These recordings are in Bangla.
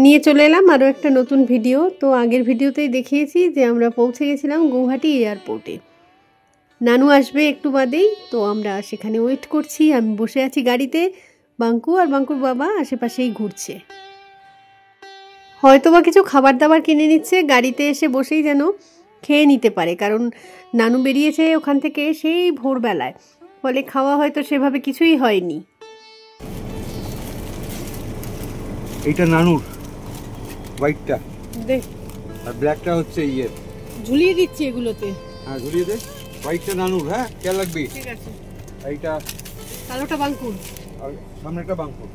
নিয়ে চলে এলাম আরও একটা নতুন ভিডিও। তো আগের ভিডিওতেই দেখিয়েছি যে আমরা পৌঁছে গেছিলাম গৌহাটি এয়ারপোর্টে। নানু আসবে একটু বাদেই, তো আমরা সেখানে ওয়েট করছি। আমি বসে আছি গাড়িতে, বাঙ্কু আর বাঙ্কুর বাবা আশেপাশেই ঘুরছে, হয়তোবা কিছু খাবার দাবার কিনে নিচ্ছে, গাড়িতে এসে বসেই যেন খেয়ে নিতে পারে, কারণ নানু বেরিয়েছে ওখান থেকে সেই ভোরবেলায়, ফলে খাওয়া হয়তো সেভাবে কিছুই হয়নি। এইটা নানুর হোয়াইটটা দেখ, আর ব্ল্যাকটা হচ্ছে ইয়ে ঝুলিয়ে দিচ্ছি এগুলোতে। হ্যাঁ ঝুলিয়ে দে। হোয়াইটটা নানুর, হ্যাঁ কে লাগবে? ঠিক আছে। এইটা কালোটা বাঙ্কুর আর সামনেটা বাঙ্কুর।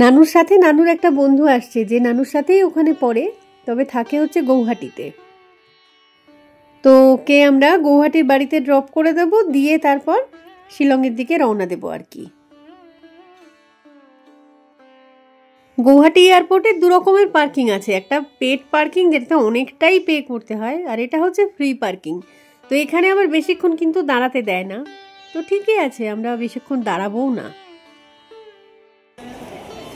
নানুর সাথে নানুর একটা বন্ধু আসছে, যে নানুর সাথেই ওখানে পড়ে, তবে থাকে হচ্ছে গৌহাটিতে। তো ওকে আমরা গৌহাটির বাড়িতে ড্রপ করে দেব, দিয়ে তারপর শিলংয়ের দিকে রওনা দেব আর কি। গৌহাটি এয়ারপোর্টে দু রকমের পার্কিং আছে, একটা পেড পার্কিং যেটাতে অনেকটাই পে করতে হয়, আর এটা হচ্ছে ফ্রি পার্কিং। তো এখানে আবার বেশিক্ষণ কিন্তু দাঁড়াতে দেয় না, তো ঠিকই আছে, আমরা বেশিক্ষণ দাঁড়াবোও না।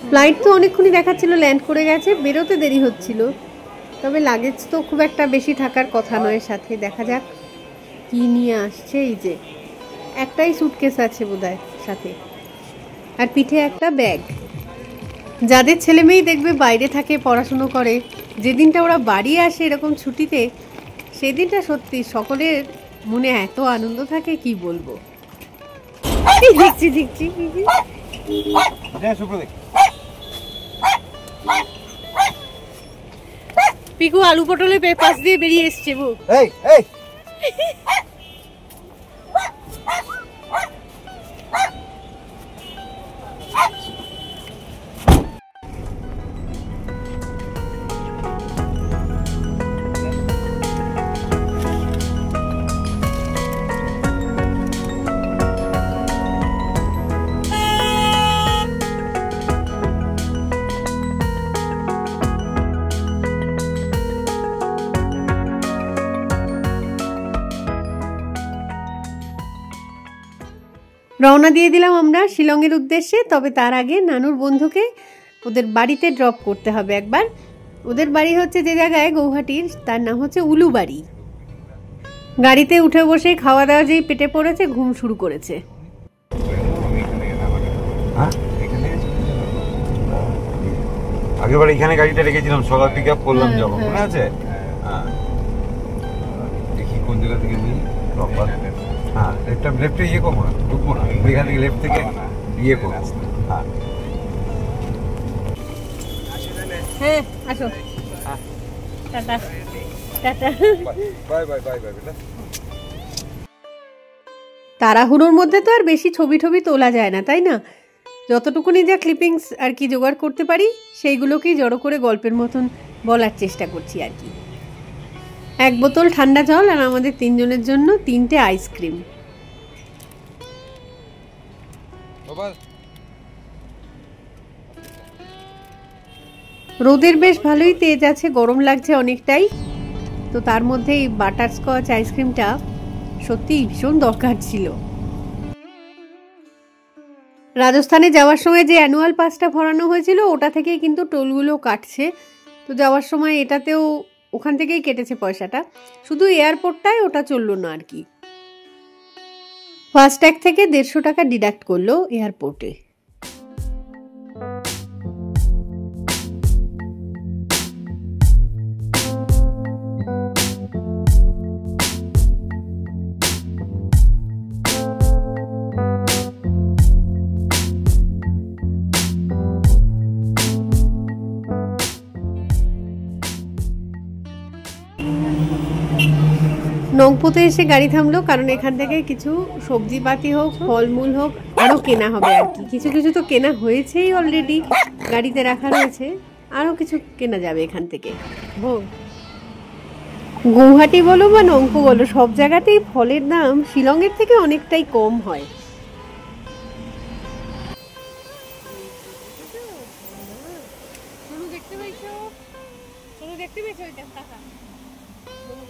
ফ্লাইট তো অনেকক্ষণই দেখাচ্ছিল ল্যান্ড করে গেছে, বেরোতে দেরি হচ্ছিল, তবে লাগেজ তো খুব একটা বেশি থাকার কথা নয় সাথে। দেখা যাক কি নিয়ে আসছে। এই যে একটাই সুটকেস আছে বোধহয় সাথে, আর পিঠে একটা ব্যাগ। যাদের ছেলে মেয়ে দেখবে বাইরে থাকে, পড়াশুনো করে, যেদিনটা ওরা বাড়ি আসে এরকম ছুটিতে, সেদিনটা সত্যি সকলের মনে এত আনন্দ থাকে কি বলবো। দেখছি দেখছি পিকু আলু পটলের পাশ দিয়ে বেরিয়ে এসছে। রওনা দিয়ে দিলাম আমরা শিলংয়ের উদ্দেশ্যে। তবে তার আগে নানুর বন্ধুকে ওদের বাড়িতে ড্রপ করতে হবে একবার। ওদের বাড়ি হচ্ছে যে জায়গায় গৌহাটির, তার নাম হচ্ছে উলুবাড়ি। গাড়িতে উঠে বসে খাওয়া দাওয়া যেই পেটে পড়েছে, ঘুম শুরু করেছে। আগেরবার এখানে গাড়িটা রেখেছিলাম, সকাল পিক আপ করলাম যখন, মনে আছে? দেখি কোন জায়গা থেকে নিই প্রপার। হ্যাঁ লেফটে ইয়ে করবো না, ঢুকবো না, এখান থেকে লেফট থেকে ইয়ে করবো। হ্যাঁ আসো, tata tata, bye bye bye bye বেটা। তাড়াহুড়োর মধ্যে তো আর বেশি ছবি তোলা যায় না, তাই না? যতটুকুনি যা ক্লিপিংস আর কি জোগাড় করতে পারি, সেইগুলোকেই জড়ো করে গল্পের মতন বলার চেষ্টা করছি আর কি। এক বোতল ঠান্ডা জল আর আমাদের তিনজনের জন্য 3টে আইসক্রিম। রোদের বেশ ভালোই তেজ আছে, গরম লাগছে অনেকটাই, তো তার মধ্যে এই বাটারস্কচ আইসক্রিমটা সত্যি ভীষণ দরকার ছিল। রাজস্থানে যাওয়ার সময় যে অ্যানুয়াল পাসটা ভরানো হয়েছিল, ওটা থেকেই কিন্তু টোলগুলো কাটছে। তো যাওয়ার সময় এটাতেও ওখান থেকেই কেটেছে পয়সাটা, শুধু এয়ারপোর্টটায় ওটা চললো না আর কি। ফাস্ট্যাগ থেকে 150 টাকা ডিডাক্ট করলো এয়ারপোর্টে। নংপোতে এসে গাড়ি থামলো, কারণ এখান থেকে কিছু সবজিপাতি হোক, ফলমূল হোক, আরও কেনা হবে আর কি। কিছু কিছু তো কেনা হয়েছেই অলরেডি, গাড়িতে রাখা রয়েছে, আরও কিছু কেনা যাবে এখান থেকে। গৌহাটি বলো বা নংপো বলো, সব জায়গাতেই ফলের দাম শিলংয়ের থেকে অনেকটাই কম হয়।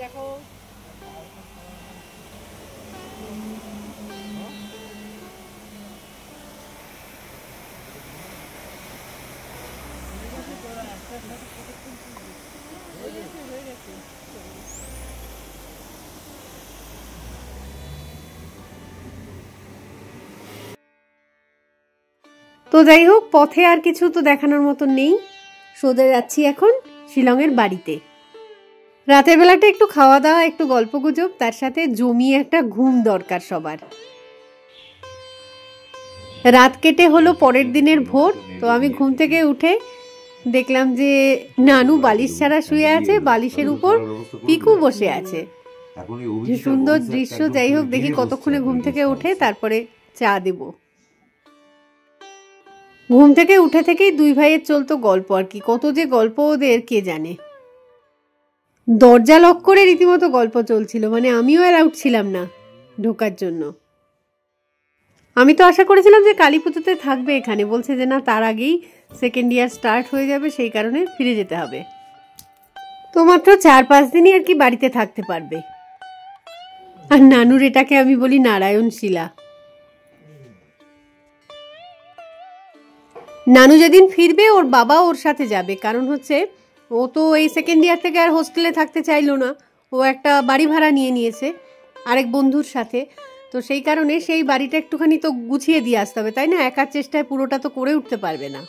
দেখো তো যাই হোক, পথে আর কিছু তো দেখানোর মতো নেই, সোজা যাচ্ছি এখন শিলংয়ের বাড়িতে। রাতের বেলাটা একটু খাওয়া দাওয়া, একটু গল্প গুজব, তার সাথে জমিয়ে একটা ঘুম দরকার সবার। রাত কেটে হলো পরের দিনের ভোর। তো আমি ঘুম থেকে উঠে দেখলাম যে নানু বালিশ ছাড়া শুয়ে আছে, বালিশের উপর পিকু বসে আছে। সুন্দর দৃশ্য। যাই হোক, দেখি কতক্ষণে ঘুম থেকে উঠে তারপরে চা দেব। ঘুম থেকে উঠে থেকেই দুই ভাইয়ের চলতো গল্প আর কি, কত যে গল্প ওদের কে জানে। দরজা লক করে রীতিমতো গল্প চলছিল, মানে আমিও অ্যালাউড ছিলাম না ঢোকার জন্য। আমি তো আশা করেছিলাম যে কালী পুজোতে থাকবে এখানে, বলছে যে না, তার আগেই সেকেন্ড ইয়ার স্টার্ট হয়ে যাবে, সেই কারণে ফিরে যেতে হবে। তো মাত্র 4-5 দিনই আর কি বাড়িতে থাকতে পারবে। আর নানুর এটাকে আমি বলি নারায়ণ শিলা। নানু যেদিন ফিরবে ওর বাবা ওর সাথে যাবে, কারণ হচ্ছে ও তো এই সেকেন্ড ইয়ার থেকে আর হোস্টেলে থাকতে চাইলো না, ও একটা বাড়ি ভাড়া নিয়ে নিয়েছে আরেক বন্ধুর সাথে। তো সেই কারণে সেই বাড়িটা একটুখানি তো গুছিয়ে দিয়ে আসতে হবে, তাই না? একার চেষ্টায় পুরোটা তো করে উঠতে পারবে না।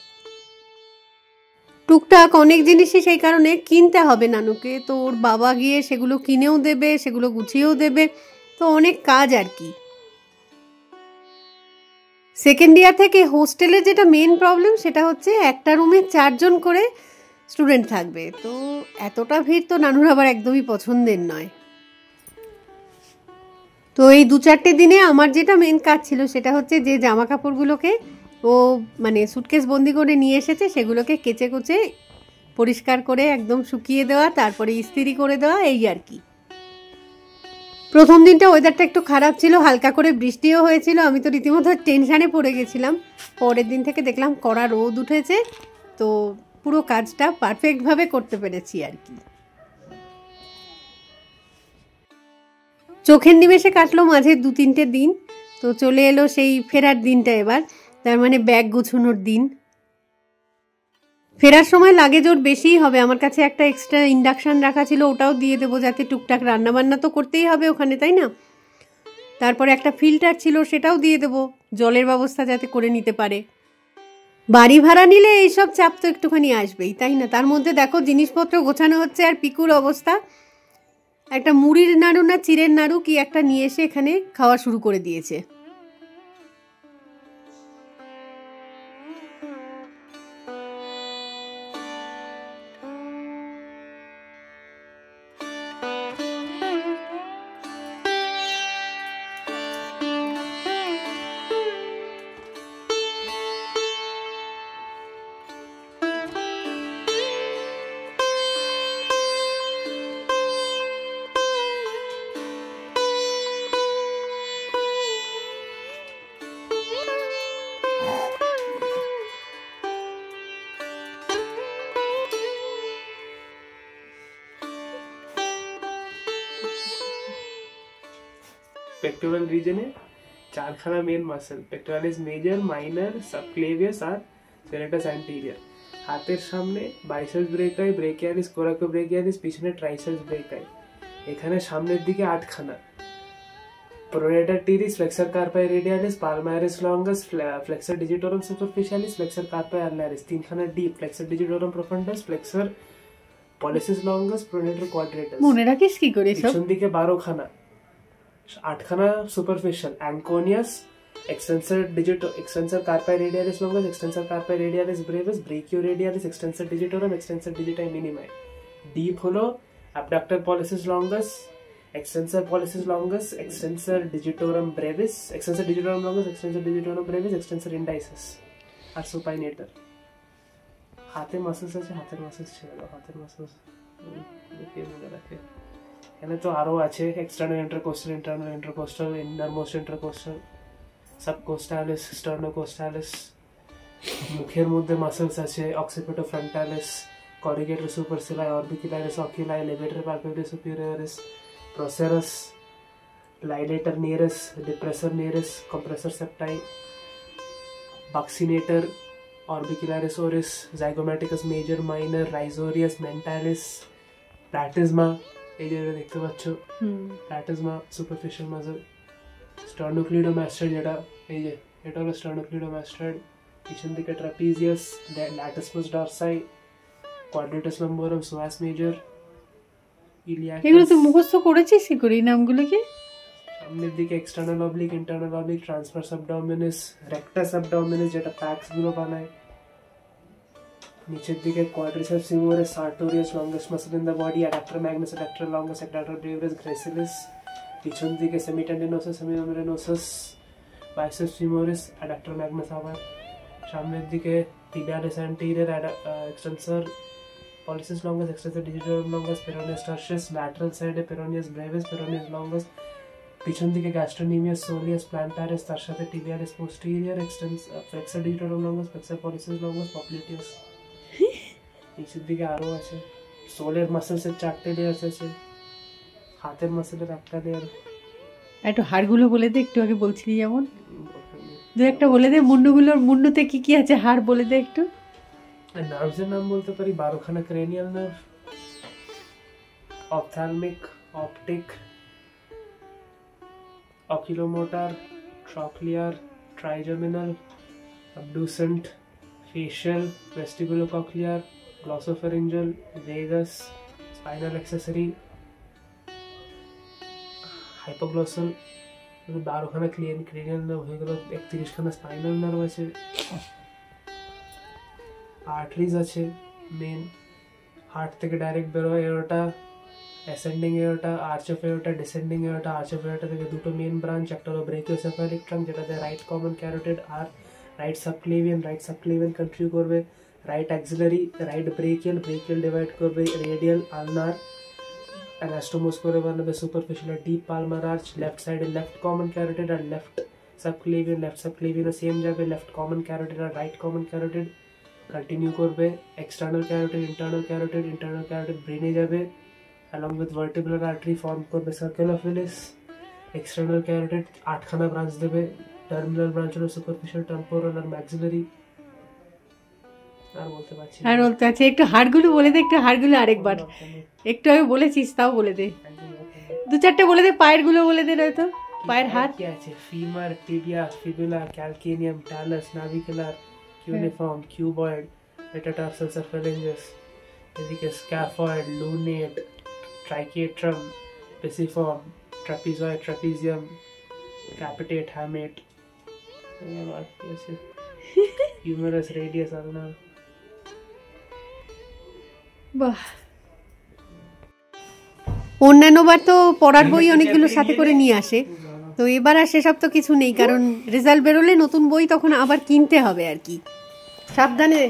টুকটাক অনেক জিনিসই সেই কারণে কিনতে হবে নানুকে। তো ওর বাবা গিয়ে সেগুলো কিনেও দেবে, সেগুলো গুছিয়েও দেবে, তো অনেক কাজ আর কি। সেকেন্ড ইয়ার থেকে হোস্টেলের যেটা মেন প্রবলেম সেটা হচ্ছে একটা রুমে 4 জন করে স্টুডেন্ট থাকবে। তো এতটা ভিড় তো নানুর আবার একদমই পছন্দের নয়। তো এই 2-4টে দিনে আমার যেটা মেন কাজ ছিল সেটা হচ্ছে যে জামা কাপড়গুলোকে ও মানে সুটকেস বন্দি করে নিয়ে এসেছে সেগুলোকে কেচে কুচে পরিষ্কার করে একদম শুকিয়ে দেওয়া, তারপরে ইস্ত্রি করে দেওয়া, এই আর কি। প্রথম দিনটা ওয়েদারটা একটু খারাপ ছিল, হালকা করে বৃষ্টিও হয়েছিল, আমি তো রীতিমতো টেনশানে পড়ে গেছিলাম। পরের দিন থেকে দেখলাম কড়া রোদ উঠেছে, তো পুরো কাজটা পারফেক্টভাবে করতে পেরেছি আর কি। চোখের নিমেষে কাটলো মাঝে 2-3টে দিন। তো চলে এলো সেই ফেরার দিনটা এবার, তার মানে ব্যাগ গুছানোর দিন। ফেরার সময় লাগেজ ওর বেশিই হবে, আমার কাছে একটা এক্সট্রা ইন্ডাকশান রাখা ছিল, ওটাও দিয়ে দেবো, যাতে টুকটাক রান্নাবান্না তো করতেই হবে ওখানে, তাই না? তারপরে একটা ফিল্টার ছিল, সেটাও দিয়ে দেবো, জলের ব্যবস্থা যাতে করে নিতে পারে। বাড়ি ভাড়া নিলে এইসব চাপ তো একটুখানি আসবেই, তাই না? তার মধ্যে দেখো জিনিসপত্র গোছানো হচ্ছে, আর পিকুর অবস্থা, একটা মুড়ির নাড়ু না চিড়ের নাড়ু কি একটা নিয়ে এসে এখানে খাওয়া শুরু করে দিয়েছে। पेक्टोरल रीजन है 4खाना main muscle, pectoralis major, minor, subclavius और सेरेटस एंटीरियर। हाथेर सामने বাইসেপস ব্রেকাই, ব্রেকিয়ালিস, কোরাকোব্রেকিয়ালিস, পিছনে ট্রাইসেপস ব্রেকাই। এখানে সামনের দিকে 8খানা। Pronator teres, flexor carpi radialis, palmaris longus, flexor digitorum superficialis, flexor carpi ulnaris. 3খানা deep, flexor digitorum profundus, flexor pollicis longus, pronator quadratus. মনে রাখিস কি করে সব? পিছন দিকে 12খানা, 8খানা superficial, anconeus, extensor carpi radialis longus, extensor carpi radialis brevis, brachioradialis, extensor digitorum, extensor digiti minimi. Deep হলো abductor pollicis longus, extensor pollicis longus, extensor digitorum brevis, extensor digitorum longus, extensor digitorum brevis, extensor indicis আর supinator। হাতে মাসেলস আছে, হাতের মাসেলস ছেড়ে দাও, হাতের মাসেলস দেখে মনে রাখে। এখানে তো আরো আছে external intercostal, internal intercostal, innermost intercostal, subcostalis, sternocostalis. মুখের মধ্যে মাসেলস আছে অক্সিপিটো ফ্রন্টালিস, corrugator supercilii, orbicularis oculi, levator palpebrae superioris, procerus, dilator neris, depressor neris, compressor septi, buccinator, orbicularis oris, zygomaticus major, minor, rhizorius, mentalis, platysma, এই যে দেখতে পাচ্ছ প্ল্যাটিজমা, সুপারফিশিয়াল মাসল, স্টার্নোক্লিডোমাস্টয়েড, যেটা এই যে এটা হলো স্টার্নোক্লিডোমাস্টয়েড, পিছন দিকে ট্রাপিজিয়াস, ল্যাটিসমাস ডরসাই, কোয়াড্রেটাস লাম্বোরাম, সোয়াস মেজর, ইলিয়াকাস। এগুলো তো মুখস্থ করেছিস কি করে এই নামগুলো কি? সামনের দিকে external oblique, internal oblique, transversus abdominis, rectus abdominis যেটা প্যাক্স গুলো বানায়। নিচের দিকে quadriceps femoris, sartorius, longest muscle in the body, adductor magnus, adductor longus, adductor brevis, gracilis. পিছন দিকে semitendinosus, semimembranosus, biceps femoris, adductor magnus আবার। সামনের দিকে tibialis anterior, extensor pollicis longus, extensor digitorum longus, peroneus tertius, lateral side peroneus brevis, peroneus longus, পিছন দিকে gastrocnemius, soleus, plantaris, তার সাথে tibialis posterior, flexor digitorum longus, flexor pollicis longus, popliteus। নিচের দিকে আরো আছে সোলের মাসেলস এর 4টে লেয়ার আছে, হাতের মাসেলের একটা লেয়ার। একটু হাড়গুলো বলে দে, একটু আগে বলছিলি যেমন দু একটা বলে দে। মুন্ডুগুলোর মুন্ডুতে কি কি আছে হাড় বলে দে একটু। নার্ভসের নাম বলতে পারি 12খানা cranial nerve, ophthalmic, optic, oculomotor, trochlear, trigeminal, abducent, facial, vestibulocochlear, glossopharyngeal, vagus, spinal accessory, hypoglossal. 12খানা ক্রেনিয়াল নার্ভ হয়ে গেল, 31খানা স্পাইনাল নার্ভ আছে, আর্টারিজ আছে মেন, হার্ট থেকে ডাইরেক্ট বেরোয় aorta, ascending aorta, arch of aorta, descending aorta. Arch of aorta থেকে দুটো মেন ব্রাঞ্চ, একটা হলো ব্রেকিওসেফালিক ট্রাঙ্ক যেটাতে রাইট কমন ক্যারোটিড আর রাইট সাবক্লেভিয়ান কন্ট্রিবিউট করবে, right axillary, right brachial divide করবে রেডিয়াল, আলনার, অ্যানাস্টোমোস করে বানাবে সুপারফিশিয়াল আর ডিপ পালমার আর্চ। লেফট সাইডে লেফট কমন ক্যারোটিড আর লেফট সাবক্লেভিয়ান সেম যাবে, লেফট কমন ক্যারোটিড আর রাইট কমন ক্যারোটিড কন্টিনিউ করবে, এক্সটার্নাল ক্যারোটিড, ইন্টারনাল ক্যারোটিড ব্রেনে যাবে, along with vertebral artery form করবে circle of Willis. External carotid 8খানা ব্রাঞ্চ দেবে, টার্মিনাল ব্রাঞ্চ হলো সুপারফিশিয়াল, টেম্পোরাল আর ম্যাক্সিলারি। আর বলতে পারছি আর বলতে আছে একটু হাড়গুলো বলে দে, একটু হাড়গুলো আরেকবার, একটু আগে বলেছিস তাও বলে দে, দু চারটে বলে দে, পায়ের গুলো বলে দে নয়তো। পায়ের হাড় কি আছে? Femur, tibia, fibula, calcaneum, talus, navicular, cuneiform, cuboid, metatarsals আর ফ্যালেঞ্জাস। এদিকে scaphoid, lunate, triquetrum, pisiform, trapezoid, trapezium, capitate, hamate. আর কি আছে? Humerus, radius, ulnar. বাহ, অন্যান্যবার তো পড়ার বই অনেকগুলো সাথে করে নিয়ে আসে, তো এবার আর সেসব তো কিছু নেই, কারণ রেজাল্ট বেরোলে নতুন বই তখন আবার কিনতে হবে আর কি। সাবধানে।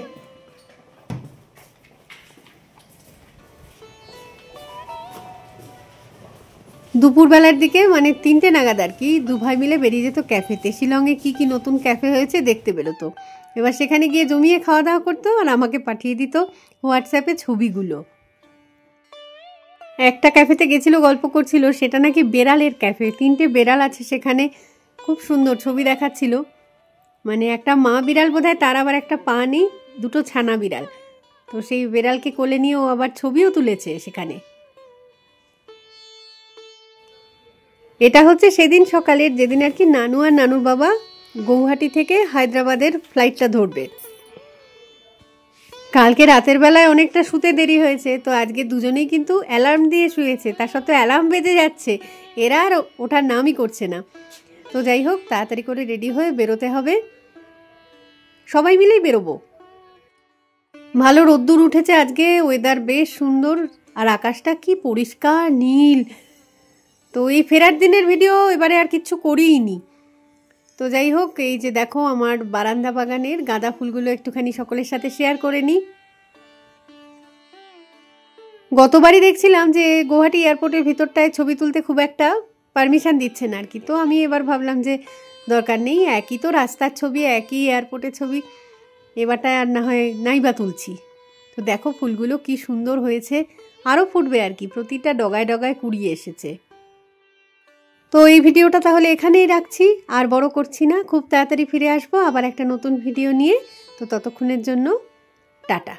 দুপুরবেলার দিকে মানে 3টে নাগাদ আর কি দু ভাই মিলে বেরিয়ে যেত ক্যাফেতে। শিলংয়ে কি কি নতুন ক্যাফে হয়েছে দেখতে বেরোতো। এবার সেখানে গিয়ে জমিয়ে খাওয়া দাওয়া করতো আর আমাকে পাঠিয়ে দিত হোয়াটসঅ্যাপে ছবিগুলো। একটা ক্যাফেতে গেছিল, গল্প করছিল, সেটা নাকি বেড়ালের ক্যাফে, 3টে বেড়াল আছে সেখানে, খুব সুন্দর ছবি দেখাচ্ছিল। মানে একটা মা বিড়াল বোধহয়, তার আবার একটা পা নেই, দুটো ছানা বিড়াল, তো সেই বেড়ালকে কোলে নিয়ে ও আবার ছবিও তুলেছে সেখানে। এটা হচ্ছে সেদিন সকালের, যেদিন আর কি নানু আর নানুর বাবা গৌহাটি থেকে হায়দ্রাবাদের ফ্লাইটটা ধরবে। কালকে রাতের বেলায় অনেকটা শুতে দেরি হয়েছে, তো আজকে দুজনেই কিন্তু অ্যালার্ম দিয়ে শুয়েছে, তার সত্ত্বেও অ্যালার্ম বেজে যাচ্ছে, এরা আর ওঠার নামই করছে না। তো যাই হোক, তাড়াতাড়ি করে রেডি হয়ে বেরোতে হবে, সবাই মিলেই বেরোবো। ভালো রোদ্দুর উঠেছে আজকে, ওয়েদার বেশ সুন্দর, আর আকাশটা কি পরিষ্কার নীল। তো এই ফেরার দিনের ভিডিও এবারে আর কিচ্ছু করিইনি। তো যাই হোক, এই যে দেখো আমার বারান্দা বাগানের গাঁদা ফুলগুলো একটুখানি সকলের সাথে শেয়ার করে নিই। গতবারই দেখছিলাম যে গুয়াহাটি এয়ারপোর্টের ভিতরটায় ছবি তুলতে খুব একটা পারমিশন দিচ্ছে না আর কি। তো আমি এবার ভাবলাম যে দরকার নেই, একই তো রাস্তার ছবি, একই এয়ারপোর্টের ছবি, এবারটায় আর না হয় নাই বা তুলছি। তো দেখো ফুলগুলো কি সুন্দর হয়েছে, আরও ফুটবে আর কি, প্রতিটা ডগায় ডগায় কুড়িয়ে এসেছে। তো এই ভিডিওটা তাহলে এখানেই রাখছি, আর বড় করছি না, খুব তাড়াতাড়ি ফিরে আসবো আবার একটা নতুন ভিডিও নিয়ে। তো ততক্ষণের জন্য টাটা।